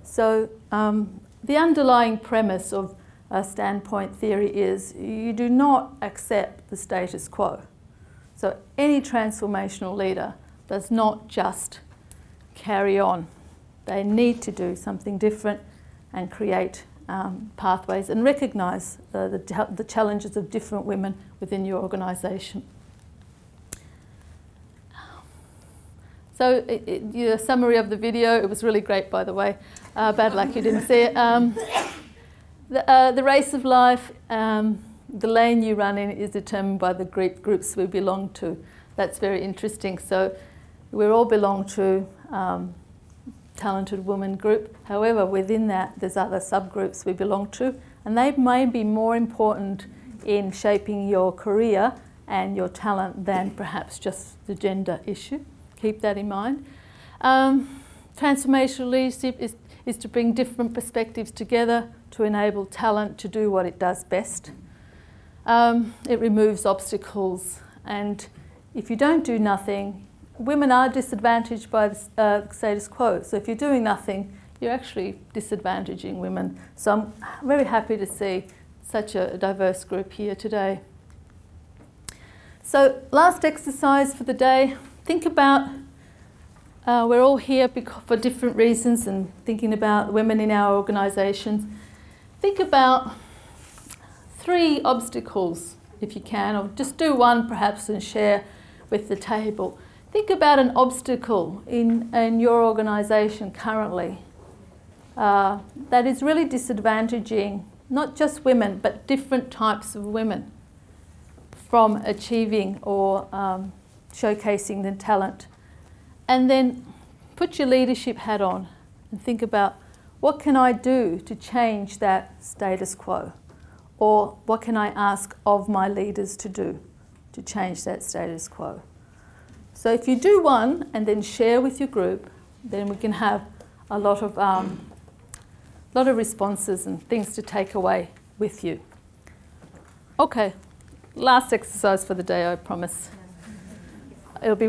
So the underlying premise of standpoint theory is you do not accept the status quo. So any transformational leader does not just carry on. They need to do something different and create pathways and recognise the challenges of different women within your organisation. So the summary of the video, it was really great, by the way. Bad luck you didn't see it. The race of life, the lane you run in is determined by the groups we belong to. That's very interesting. So we all belong to talented women group. However, within that, there's other subgroups we belong to, and they may be more important in shaping your career and your talent than perhaps just the gender issue. Keep that in mind. Transformational leadership is to bring different perspectives together to enable talent to do what it does best. It removes obstacles, and if you don't do nothing, women are disadvantaged by the status quo. So if you're doing nothing, you're actually disadvantaging women. So I'm very happy to see such a diverse group here today. So last exercise for the day, think about, we're all here for different reasons and thinking about women in our organisations. Think about 3 obstacles, if you can, or just do one perhaps and share with the table. Think about an obstacle in your organisation currently that is really disadvantaging not just women, but different types of women from achieving or showcasing their talent. And then put your leadership hat on and think about, what can I do to change that status quo? Or what can I ask of my leaders to do to change that status quo? So if you do one and then share with your group, then we can have a lot of responses and things to take away with you. Okay, last exercise for the day, I promise. It'll be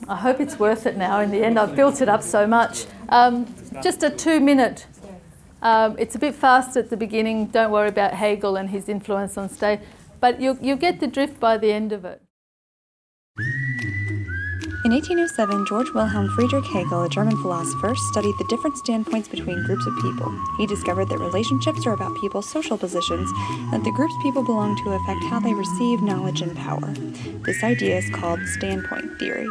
I hope it's worth it now in the end. I've built it up so much. Just a 2-minute. It's a bit fast at the beginning. Don't worry about Hegel and his influence on state, but you'll get the drift by the end of it. In 1807, George Wilhelm Friedrich Hegel, a German philosopher, studied the different standpoints between groups of people. He discovered that relationships are about people's social positions, and that the groups people belong to affect how they receive knowledge and power. This idea is called standpoint theory.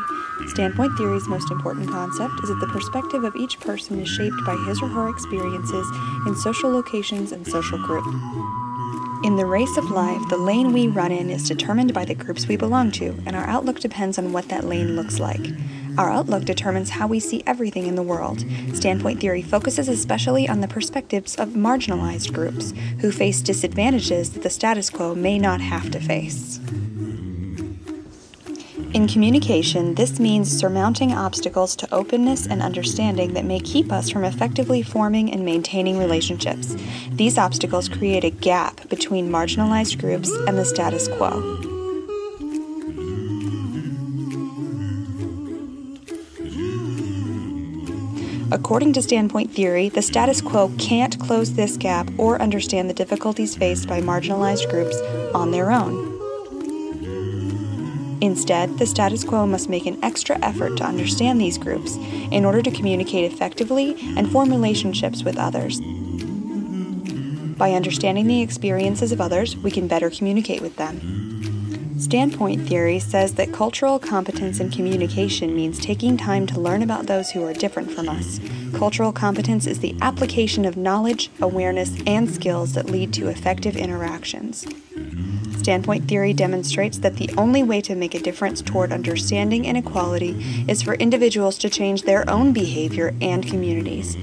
Standpoint theory's most important concept is that the perspective of each person is shaped by his or her experiences in social locations and social groups. In the race of life, the lane we run in is determined by the groups we belong to, and our outlook depends on what that lane looks like. Our outlook determines how we see everything in the world. Standpoint theory focuses especially on the perspectives of marginalized groups, who face disadvantages that the status quo may not have to face. In communication, this means surmounting obstacles to openness and understanding that may keep us from effectively forming and maintaining relationships. These obstacles create a gap between marginalized groups and the status quo. According to standpoint theory, the status quo can't close this gap or understand the difficulties faced by marginalized groups on their own. Instead, the status quo must make an extra effort to understand these groups in order to communicate effectively and form relationships with others. By understanding the experiences of others, we can better communicate with them. Standpoint theory says that cultural competence in communication means taking time to learn about those who are different from us. Cultural competence is the application of knowledge, awareness, and skills that lead to effective interactions. Standpoint theory demonstrates that the only way to make a difference toward understanding and equality is for individuals to change their own behavior and communities.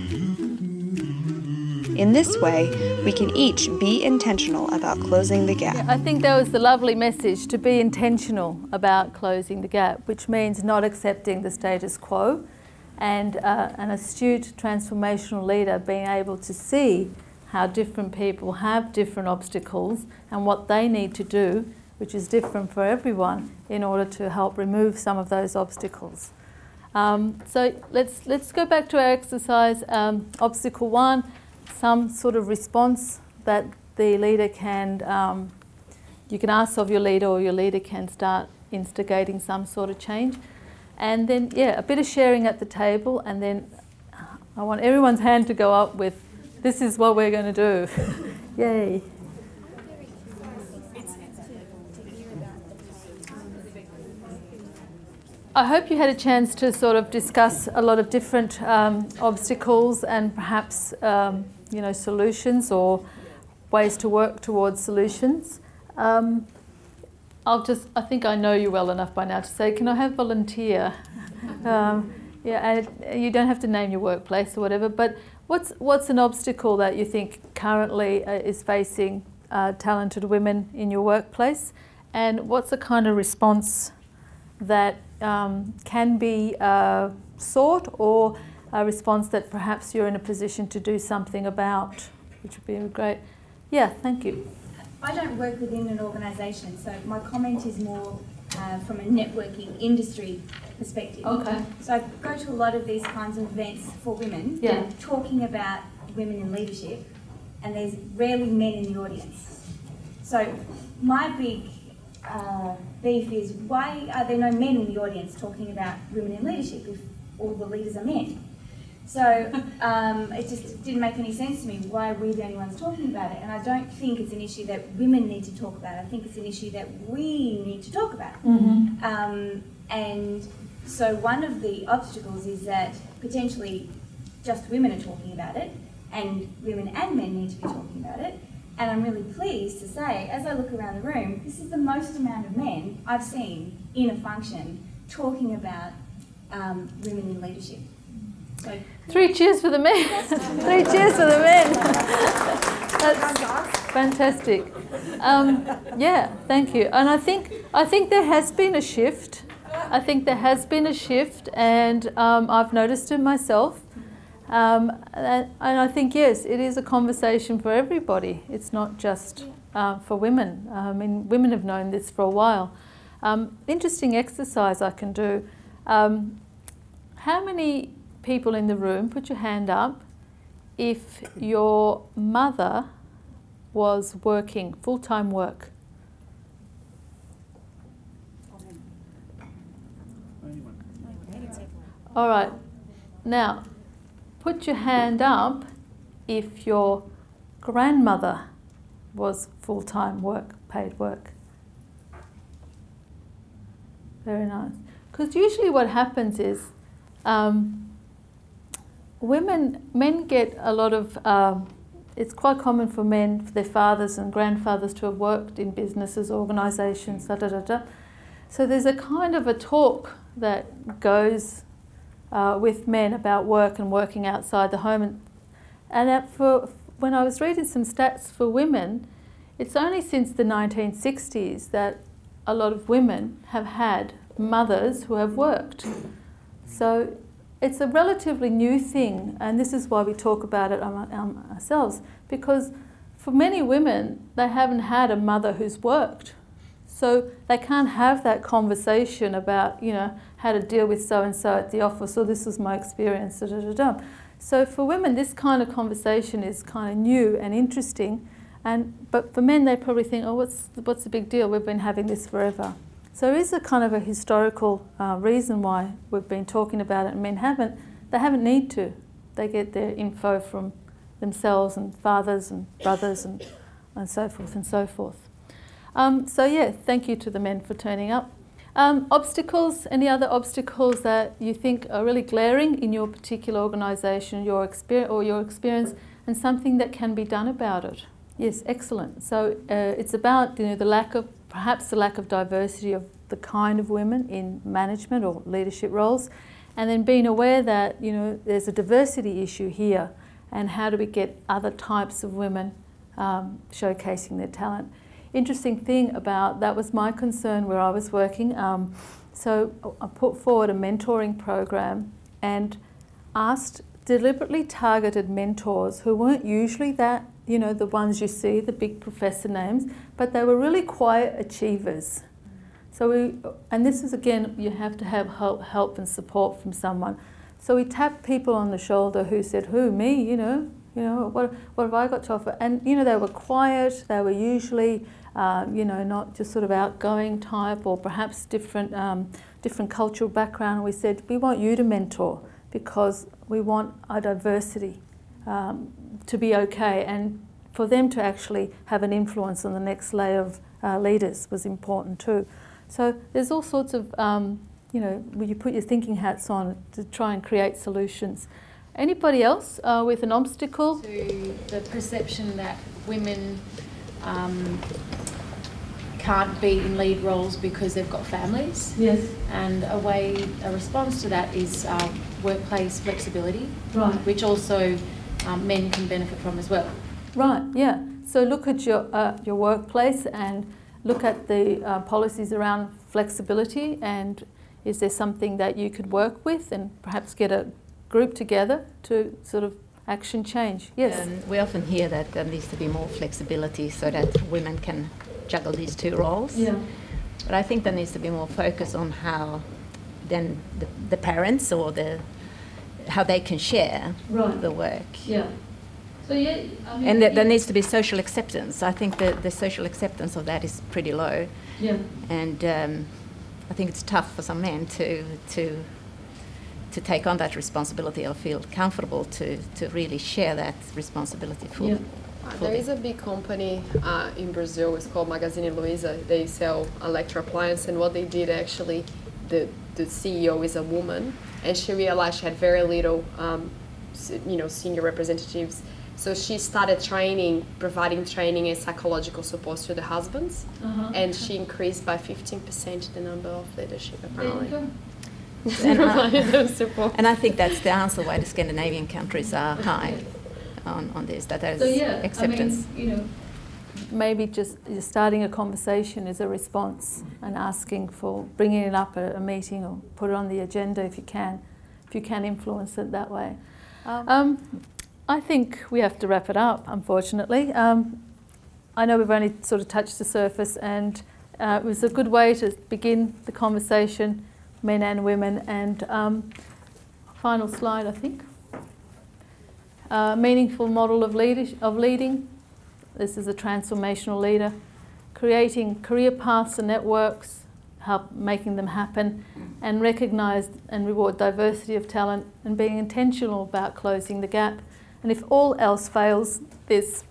In this way, we can each be intentional about closing the gap. Yeah, I think that was the lovely message, to be intentional about closing the gap, which means not accepting the status quo, and an astute transformational leader being able to see how different people have different obstacles and what they need to do, which is different for everyone, in order to help remove some of those obstacles. So let's go back to our exercise. Obstacle 1, some sort of response that the leader can, you can ask of your leader, or your leader can start instigating some sort of change. And then, yeah, a bit of sharing at the table, and then I want everyone's hand to go up with, this is what we're going to do. Yay. I hope you had a chance to sort of discuss a lot of different obstacles and perhaps solutions or ways to work towards solutions. I think I know you well enough by now to say, can I have volunteer? And you don't have to name your workplace or whatever, but what's an obstacle that you think currently is facing talented women in your workplace? And what's the kind of response that can be sought, or a response that perhaps you're in a position to do something about, which would be great. Yeah, thank you. I don't work within an organisation, so my comment is more from a networking industry perspective. Okay. So I go to a lot of these kinds of events for women, talking about women in leadership, and there's rarely men in the audience. So my big beef is, why are there no men in the audience talking about women in leadership if all the leaders are men? So it just didn't make any sense to me. Why are we the only ones talking about it? And I don't think it's an issue that women need to talk about. I think it's an issue that we need to talk about. Mm-hmm. And so one of the obstacles is that potentially just women are talking about it, and women and men need to be talking about it. And I'm really pleased to say, as I look around the room, this is the most amount of men I've seen in a function talking about women in leadership. So, 3 cheers for the men. 3 cheers for the men. That's fantastic. Yeah, thank you. And I think there has been a shift. I think there has been a shift, and I've noticed it myself. And I think, yes, it is a conversation for everybody. It's not just for women. I mean, women have known this for a while. Interesting exercise I can do. How many people in the room, put your hand up, if your mother was working full-time work? All right. Now, put your hand up if your grandmother was full-time work, paid work. Very nice. Because usually what happens is men get a lot of, it's quite common for men, for their fathers and grandfathers to have worked in businesses, organisations, So there's a kind of a talk that goes with men about work and working outside the home. When I was reading some stats for women, it's only since the 1960s that a lot of women have had mothers who have worked. So it's a relatively new thing, and this is why we talk about it ourselves, because for many women, they haven't had a mother who's worked. So they can't have that conversation about, you know, how to deal with so-and-so at the office, or this was my experience, So for women, this kind of conversation is kind of new and interesting, but for men, they probably think, oh, what's the big deal? We've been having this forever. So there is a kind of a historical reason why we've been talking about it, and men haven't. They haven't need to. They get their info from themselves and fathers and brothers and so forth and so forth. So yeah, thank you to the men for turning up. Obstacles, any other obstacles that you think are really glaring in your particular organisation, your experience, and something that can be done about it? Yes, excellent. So it's about, you know, perhaps the lack of diversity of the kind of women in management or leadership roles, and then being aware that, you know, there's a diversity issue here, and how do we get other types of women showcasing their talent. Interesting thing about that was my concern where I was working. So I put forward a mentoring program and deliberately targeted mentors who weren't usually that, you know, the ones you see, the big professor names, but they were really quiet achievers. So and this is again, you have to have help and support from someone. So we tapped people on the shoulder who said, who, me, you know, what have I got to offer? And, you know, they were quiet, they were usually, you know, not just sort of outgoing type, or perhaps different cultural background. And we said, we want you to mentor because we want our diversity to be okay, and for them to actually have an influence on the next layer of leaders was important too. So there's all sorts of, you know, when you put your thinking hats on to try and create solutions. Anybody else with an obstacle? To the perception that women can't be in lead roles because they've got families. Yes. And a response to that is workplace flexibility, right, which also men can benefit from as well. Right, yeah. So look at your workplace and look at the policies around flexibility, and is there something that you could work with and perhaps get a group together to sort of action change? Yes. We often hear that there needs to be more flexibility so that women can juggle these two roles. Yeah. But I think there needs to be more focus on how then the parents or how they can share the work. Yeah. So yeah, I mean, and there needs to be social acceptance. I think the social acceptance of that is pretty low. Yeah. And I think it's tough for some men to take on that responsibility or feel comfortable to really share that responsibility fully. Yeah. There is a big company in Brazil, it's called Magazine Luiza. They sell electric appliances, and what they did actually, the CEO is a woman, and she realized she had very little, you know, senior representatives. So she started providing training and psychological support to the husbands, and she increased by 15% the number of leadership apparently. And I think that's the answer why the Scandinavian countries are high on this, that there's acceptance. I mean, you know, maybe just starting a conversation is a response, and asking for bringing it up at a meeting or put it on the agenda if you can influence it that way. I think we have to wrap it up, unfortunately. I know we've only sort of touched the surface, and it was a good way to begin the conversation, men and women. And final slide, I think. Meaningful model of leading. This is a transformational leader. Creating career paths and networks, making them happen, and recognise and reward diversity of talent and being intentional about closing the gap. And if all else fails, this.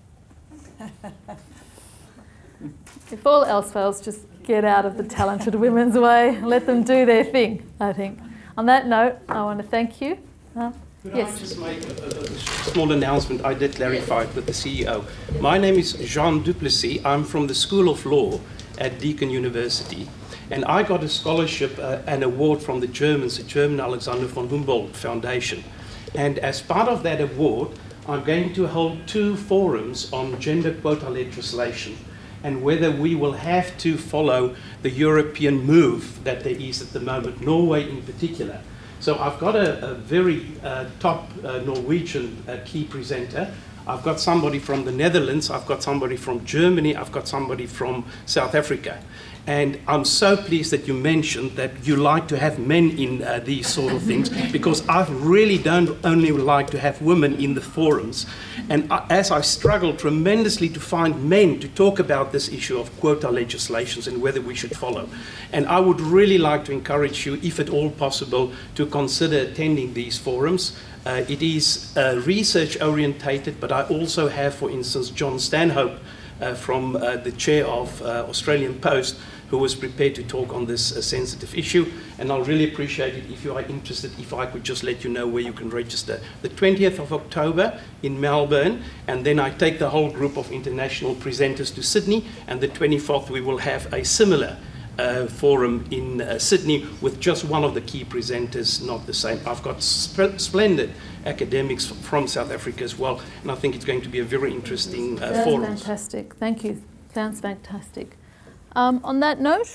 If all else fails, just get out of the talented women's way. Let them do their thing, I think. On that note, I want to thank you. Could I just make a small announcement? I did clarify it with the CEO. My name is Jean Duplessis. I'm from the School of Law at Deakin University. And I got a scholarship, an award from the Germans, the German Alexander von Humboldt Foundation. And as part of that award, I'm going to hold 2 forums on gender quota legislation and whether we will have to follow the European move that there is at the moment, Norway in particular. So I've got a very top Norwegian key presenter. I've got somebody from the Netherlands, I've got somebody from Germany, I've got somebody from South Africa. And I'm so pleased that you mentioned that you like to have men in these sort of things, because I really don't only like to have women in the forums. And as I struggle tremendously to find men to talk about this issue of quota legislations and whether we should follow. And I would really like to encourage you, if at all possible, to consider attending these forums. It is research orientated, but I also have, for instance, John Stanhope from the chair of Australian Post, who was prepared to talk on this sensitive issue. And I'll really appreciate it if you are interested, if I could just let you know where you can register. The 20th of October in Melbourne, and then I take the whole group of international presenters to Sydney, and the 24th we will have a similar forum in Sydney with just one of the key presenters, not the same. I've got splendid academics from South Africa as well, and I think it's going to be a very interesting forum. Fantastic, thank you. Sounds fantastic. On that note,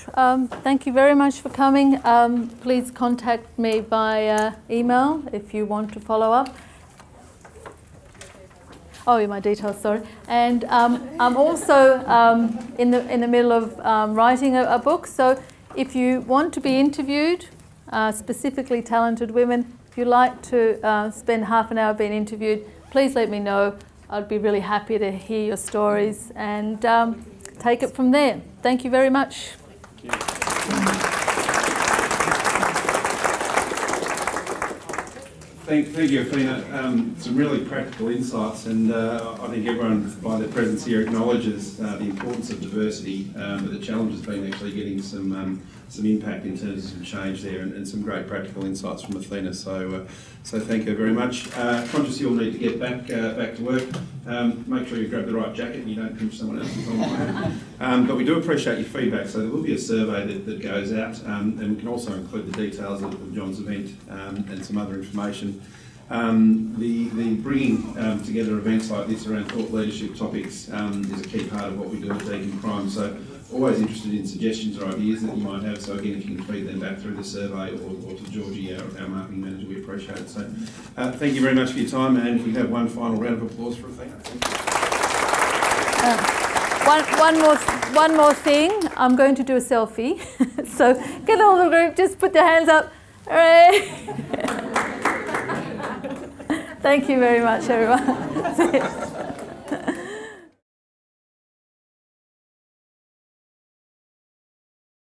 thank you very much for coming. Please contact me by email if you want to follow up. Oh, yeah, my details, sorry. And I'm also in the middle of writing a book. So if you want to be interviewed, specifically talented women, if you'd like to spend half an hour being interviewed, please let me know. I'd be really happy to hear your stories and take it from there. Thank you very much. Thank you, Athena. Some really practical insights, and I think everyone, by their presence here, acknowledges the importance of diversity, but the challenge has been actually getting some impact in terms of some change there, and some great practical insights from Athena. So thank you very much. Conscious you'll need to get back to work. Make sure you grab the right jacket and you don't pinch someone else's on the way. But we do appreciate your feedback, so there will be a survey that goes out, and we can also include the details of John's event and some other information. The bringing together events like this around thought leadership topics is a key part of what we do at Deakin Prime. So always interested in suggestions or ideas that you might have. So again, if you can feed them back through the survey or to Georgie, our marketing manager, we appreciate it. So thank you very much for your time, and if we have one final round of applause for Athena. One more thing. I'm going to do a selfie. So get all the group, just put their hands up. Hooray! Thank you very much, everyone.